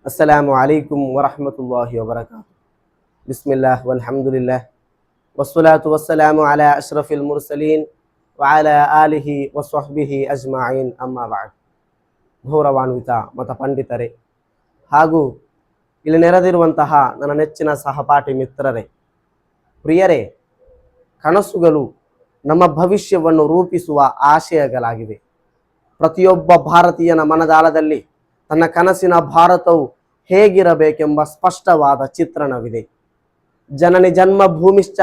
ಅಸ್ಸಲಾಮು ಅಲೈಕುಂ ವರಹಮತುಲ್ಲಾಹಿ ವಬರಕಾತು. ಬಿಸ್ಮಿಲ್ಲಾಹ್ ವಲ್ಹಮ್ದುಲಿಲ್ಲಾಹ್ ವಸ್ಸಲಾತು ವಸ್ಸಲಾಮು ಅಲಾ ಅಶ್ರಫಿಲ್ ಮುರ್ಸಲೀನ್ ವಅಲಾ ಆಲಿಹಿ ವಸ್ವಹ್ಬಿಹಿ ಅಜ್ಮಾಯಿನ್. ಅಮ್ಮಾ ಬಅದ್. ಗೌರವಾನ್ವಿತ ಮತ ಪಂಡಿತರೇ ಹಾಗೂ ಇಲ್ಲಿ ನೆರೆದಿರುವಂತಹ ನನ್ನ ನೆಚ್ಚಿನ ಸಹಪಾಠಿ ಮಿತ್ರರೇ, ಪ್ರಿಯರೇ, ಕನಸುಗಳು ನಮ್ಮ ಭವಿಷ್ಯವನ್ನು ರೂಪಿಸುವ ಆಶಯಗಳಾಗಿವೆ. ಪ್ರತಿಯೊಬ್ಬ ಭಾರತೀಯನ ಮನದಾಳದಲ್ಲಿ ತನ್ನ ಕನಸಿನ ಭಾರತವು ಹೇಗಿರಬೇಕೆಂಬ ಸ್ಪಷ್ಟವಾದ ಚಿತ್ರಣವಿದೆ. ಜನನಿ ಜನ್ಮ ಭೂಮಿಶ್ಚ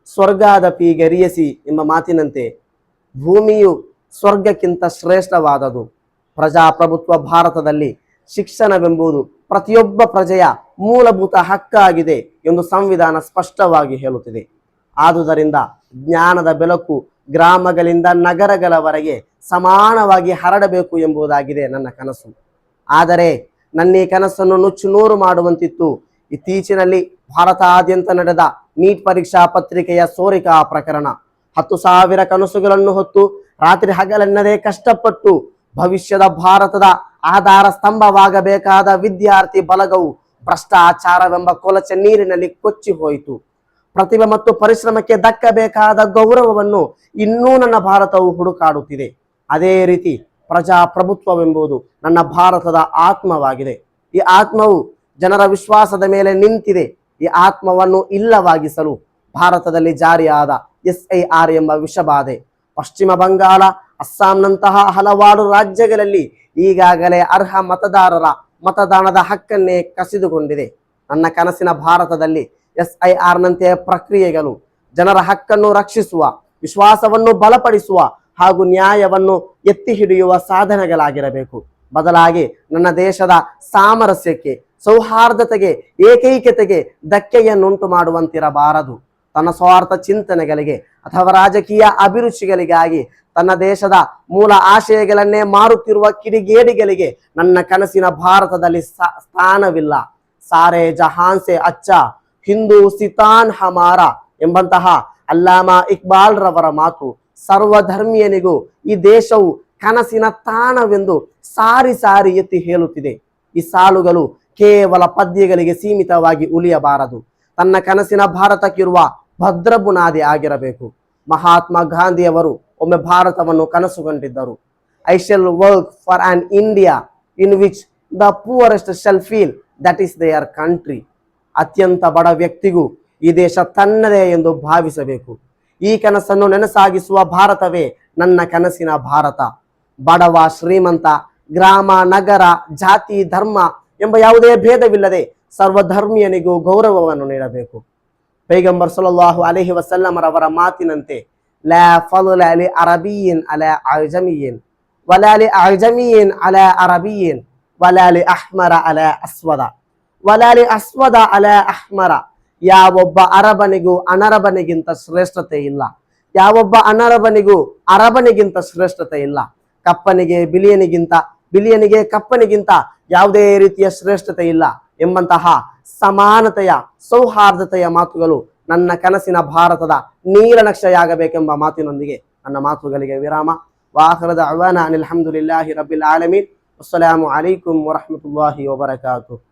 ಸ್ವರ್ಗಾದಪಿ ಗರಿಯಸಿ ಎಂಬ ಮಾತಿನಂತೆ ಭೂಮಿಯು ಸ್ವರ್ಗಕ್ಕಿಂತ ಶ್ರೇಷ್ಠವಾದದು. ಪ್ರಜಾಪ್ರಭುತ್ವ ಭಾರತದಲ್ಲಿ ಶಿಕ್ಷಣವೆಂಬುದು ಪ್ರತಿಯೊಬ್ಬ ಪ್ರಜೆಯ ಮೂಲಭೂತ ಹಕ್ಕಾಗಿದೆ ಎಂದು ಸಂವಿಧಾನ ಸ್ಪಷ್ಟವಾಗಿ ಹೇಳುತ್ತಿದೆ. ಆದುದರಿಂದ ಜ್ಞಾನದ ಬೆಳಕು ಗ್ರಾಮಗಳಿಂದ ನಗರಗಳವರೆಗೆ ಸಮಾನವಾಗಿ ಹರಡಬೇಕು ಎಂಬುದಾಗಿದೆ ನನ್ನ ಕನಸು. ಆದರೆ ನನ್ನ ಈ ಕನಸನ್ನು ನುಚ್ಚು ನೂರು ಮಾಡುವಂತಿತ್ತು ಇತ್ತೀಚಿನಲ್ಲಿ ಭಾರತಾದ್ಯಂತ ನಡೆದ ನೀಟ್ ಪರೀಕ್ಷಾ ಪತ್ರಿಕೆಯ ಸೋರಿಕಾ ಪ್ರಕರಣ. 10,000 ಕನಸುಗಳನ್ನು ಹೊತ್ತು ರಾತ್ರಿ ಹಗಲೆನ್ನದೇ ಕಷ್ಟಪಟ್ಟು ಭವಿಷ್ಯದ ಭಾರತದ ಆಧಾರ ಸ್ತಂಭವಾಗಬೇಕಾದ ವಿದ್ಯಾರ್ಥಿ ಬಲಗವು ಭ್ರಷ್ಟಾಚಾರವೆಂಬ ಕೊಳಚೆ ನೀರಿನಲ್ಲಿ ಕೊಚ್ಚಿ ಹೋಯಿತು. ಪ್ರತಿಭೆ ಮತ್ತು ಪರಿಶ್ರಮಕ್ಕೆ ದಕ್ಕಬೇಕಾದ ಗೌರವವನ್ನು ಇನ್ನೂ ನನ್ನ ಭಾರತವು ಹುಡುಕಾಡುತ್ತಿದೆ. ಅದೇ ರೀತಿ ಪ್ರಜಾಪ್ರಭುತ್ವವೆಂಬುದು ನನ್ನ ಭಾರತದ ಆತ್ಮವಾಗಿದೆ. ಈ ಆತ್ಮವು ಜನರ ವಿಶ್ವಾಸದ ಮೇಲೆ ನಿಂತಿದೆ. ಈ ಆತ್ಮವನ್ನು ಇಲ್ಲವಾಗಿಸಲು ಭಾರತದಲ್ಲಿ ಜಾರಿಯಾದ SIR ಎಂಬ ವಿಷಬಾಧೆ ಪಶ್ಚಿಮ ಬಂಗಾಳ, ಅಸ್ಸಾಂನಂತಹ ಹಲವಾರು ರಾಜ್ಯಗಳಲ್ಲಿ ಈಗಾಗಲೇ ಅರ್ಹ ಮತದಾರರ ಮತದಾನದ ಹಕ್ಕನ್ನೇ ಕಸಿದುಕೊಂಡಿದೆ. ನನ್ನ ಕನಸಿನ ಭಾರತದಲ್ಲಿ SIR ನಂತೆಯ ಪ್ರಕ್ರಿಯೆಗಳು ಜನರ ಹಕ್ಕನ್ನು ರಕ್ಷಿಸುವ, ವಿಶ್ವಾಸವನ್ನು ಬಲಪಡಿಸುವ ಹಾಗೂ ನ್ಯಾಯವನ್ನು ಎತ್ತಿ ಹಿಡಿಯುವ ಸಾಧನೆಗಳಾಗಿರಬೇಕು. ಬದಲಾಗಿ ನನ್ನ ದೇಶದ ಸಾಮರಸ್ಯಕ್ಕೆ, ಸೌಹಾರ್ದತೆಗೆ, ಏಕೈಕ್ಯತೆಗೆ ಧಕ್ಕೆಯನ್ನುಂಟು ಮಾಡುವಂತಿರಬಾರದು. ತನ್ನ ಸ್ವಾರ್ಥ ಚಿಂತನೆಗಳಿಗೆ ಅಥವಾ ರಾಜಕೀಯ ಅಭಿರುಚಿಗಳಿಗಾಗಿ ತನ್ನ ದೇಶದ ಮೂಲ ಆಶಯಗಳನ್ನೇ ಮಾರುತ್ತಿರುವ ಕಿಡಿಗೇಡಿಗಳಿಗೆ ನನ್ನ ಕನಸಿನ ಭಾರತದಲ್ಲಿ ಸ್ಥಾನವಿಲ್ಲ. ಸಾರೆ ಜಹಾನ್ ಸೆ ಅಚ್ಚಾ ಹಿಂದೂಸ್ತಾನ್ ಹಮಾರ ಎಂಬಂತಹ ಅಲ್ಲಾಮಾ ಇಕ್ಬಾಲ್ ರವರ ಮಾತು ಸರ್ವಧರ್ಮೀಯನಿಗೂ ಈ ದೇಶವು ಕನಸಿನ ತಾಣವೆಂದು ಸಾರಿ ಸಾರಿ ಎತ್ತಿ ಹೇಳುತ್ತಿದೆ. ಈ ಸಾಲುಗಳು ಕೇವಲ ಪದ್ಯಗಳಿಗೆ ಸೀಮಿತವಾಗಿ ಉಳಿಯಬಾರದು. ತನ್ನ ಕನಸಿನ ಭಾರತಕ್ಕಿರುವ ಭದ್ರ ಬುನಾದಿ ಆಗಿರಬೇಕು. ಮಹಾತ್ಮ ಗಾಂಧಿಯವರು ಒಮ್ಮೆ ಭಾರತವನ್ನು ಕನಸುಗೊಂಡಿದ್ದರು. I shall work for an India in which the poorest shall feel that is their country. ಅತ್ಯಂತ ಬಡ ವ್ಯಕ್ತಿಗೂ ಈ ದೇಶ ತನ್ನದೇ ಎಂದು ಭಾವಿಸಬೇಕು. ಈ ಕನಸನ್ನು ನೆನಸಾಗಿಸುವ ಭಾರತವೇ ನನ್ನ ಕನಸಿನ ಭಾರತ. ಬಡವ ಶ್ರೀಮಂತ, ಗ್ರಾಮ ನಗರ, ಜಾತಿ ಧರ್ಮ ಎಂಬ ಯಾವುದೇ ಭೇದವಿಲ್ಲದೆ ಸರ್ವಧರ್ಮೀಯನಿಗೂ ಗೌರವವನ್ನು ನೀಡಬೇಕು. ಪೈಗಂಬರ್ ಸಲ್ಲಲ್ಲಾಹು ಅಲೈಹಿ ವಸಲ್ಲಮರವರ ಮಾತಿನಂತೆ ಲಾ ಫضಲ ಲಿ ಅರಬಿಯಿನ್ ಅಲಾ ಅಜಮಿಯಿನ್ ವಲಾ ಲಿ ಅಜಮಿಯಿನ್ ಅಲಾ ಅರಬಿಯಿನ್ ವಲಾ ಲಿ ಅಹ್ಮರ ಅಲಾ ಅಸ್ವದ ವಲಾ ಲಿ ಅಸ್ವದ ಅಲಾ ಅಹ್ಮರ. ಯಾವೊಬ್ಬ ಅರಬನಿಗೂ ಅನರಬನಿಗಿಂತ ಶ್ರೇಷ್ಠತೆ ಇಲ್ಲ. ಯಾವೊಬ್ಬ ಅನರಬನಿಗೂ ಅರಬನಿಗಿಂತ ಶ್ರೇಷ್ಠತೆ ಇಲ್ಲ. ಕಪ್ಪನಿಗೆ ಬಿಳಿಯನಿಗಿಂತ, ಬಿಳಿಯನಿಗೆ ಕಪ್ಪನಿಗಿಂತ ಯಾವುದೇ ರೀತಿಯ ಶ್ರೇಷ್ಠತೆ ಇಲ್ಲ ಎಂಬಂತಹ ಸಮಾನತೆಯ, ಸೌಹಾರ್ದತೆಯ ಮಾತುಗಳು ನನ್ನ ಕನಸಿನ ಭಾರತದ ನೀಲನಕ್ಷೆಯಾಗಬೇಕೆಂಬ ಮಾತಿನೊಂದಿಗೆ ನನ್ನ ಮಾತುಗಳಿಗೆ ವಿರಾಮ. ವಾಖಿರ ದಅವಾನಾ ಅನಿಲ್ ಹಮ್ದುಲಿಲ್ಲಾಹಿ ರಬ್ಬಿಲ್ ಆಲಮೀನ್. ಅಸ್ಸಲಾಮು ಅಲೈಕುಂ ವರಹಮತುಲ್ಲಾಹಿ ವಬರಕಾತುಹು.